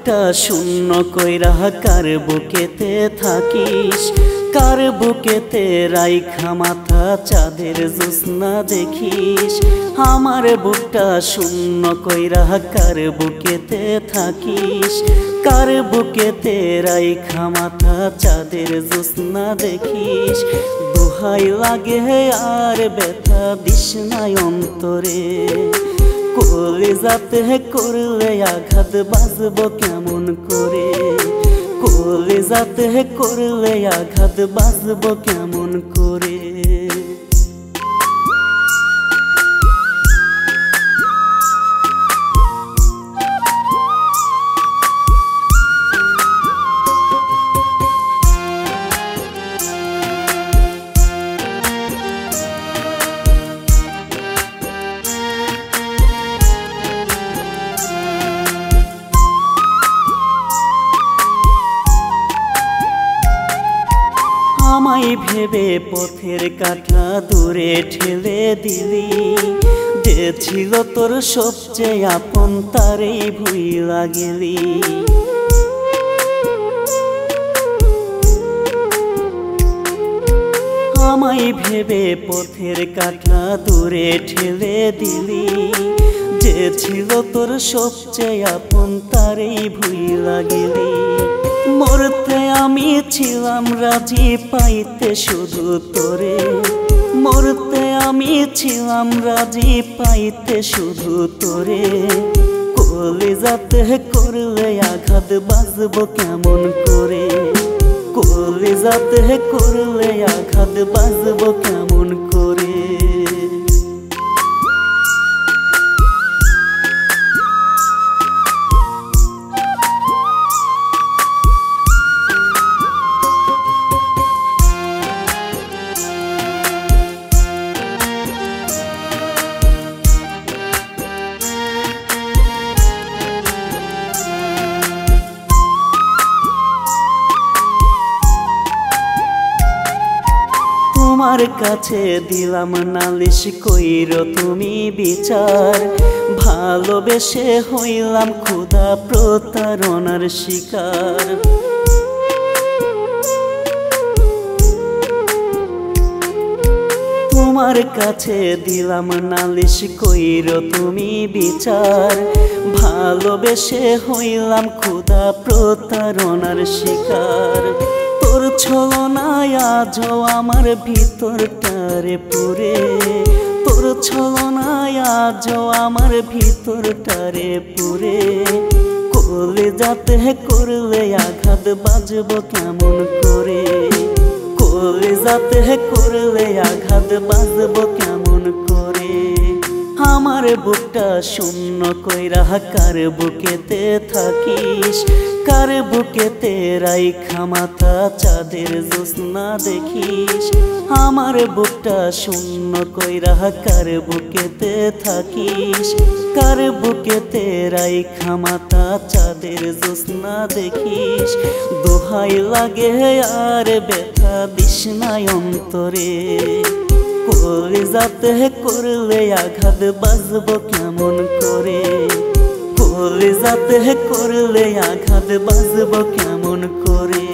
বুকটা শূন্য কইরা কার বুকেতে থাকিস, কার বুকেতে রাইখা মাথা চাঁদের জ্যোৎস্না দেখিস। আমার বুকটা শূন্য কইরা কার বুকেতে থাকিস, কার বুকেতে রাইখা মাথা চাঁদের জ্যোৎস্না দেখিস। দোহাই লাগে আর ব্যথা দিস না অন্তরে, কলিজাতে করলে আঘাত বাজব কেমন করে, কলিজাতে করলে আঘাত বাজব কেমন করে। আমায় ভেবে পথের কাঁটা দূরে ঠেলে দিলি, যে ছিল তোর সবচেয়ে আপন তারেই ভুইলা গেলি। আমায় ভেবে পথের কাঁটা দূরে ঠেলে দিলি, যে ছিল তোর সবচেয়ে আপন তারেই ভুইলা গেলি। মরতে আমি ছিলাম রাজি পাইতে শুধু তোরে, মরতে আমি ছিলাম রাজি পাইতে শুধু তোরে। কলিজাতে করলে আঘাত বাজব কেমন করে, কলিজাতে করলে আঘাত বাজব কেমন করে। তোমার কাছে দিলাম নালিশ কইরো তুমি বিচার, ভালোবেসে হইলাম ক্ষুধা প্রতারণার শিকার। তোমার কাছে দিলাম নালিশ কইরো তুমি বিচার, ভালোবেসে হইলাম ক্ষুধা প্রতারণার শিকার। তোর ছলনায় আজও আমার ভিতরটারে পুরে, তোর ছলনায় আজও আমার ভিতরটারে পুরে। কলিজাতে করলে আঘাত বাজব কেমন করে, কলিজাতে করলে আঘাত বাজব কেমন করে। আমার বুকটা শূন্য কইরা কার বুকেতে থাকিস, কার বুকেতে রাইখা মাথা চাঁদের জ্যোৎস্না দেখিস। আমার বুকটা শূন্য কইরা কার বুকেতে থাকিস, কার বুকেতে রাইখা মাথা চাঁদের জ্যোৎস্না দেখিস। দোহাই লাগে আর ব্যথা দিস না অন্তরে, কলিজাতে করলে আঘাত বাজব কেমন করে, কলিজাতে করলে আঘাত বাজব কেমন করে।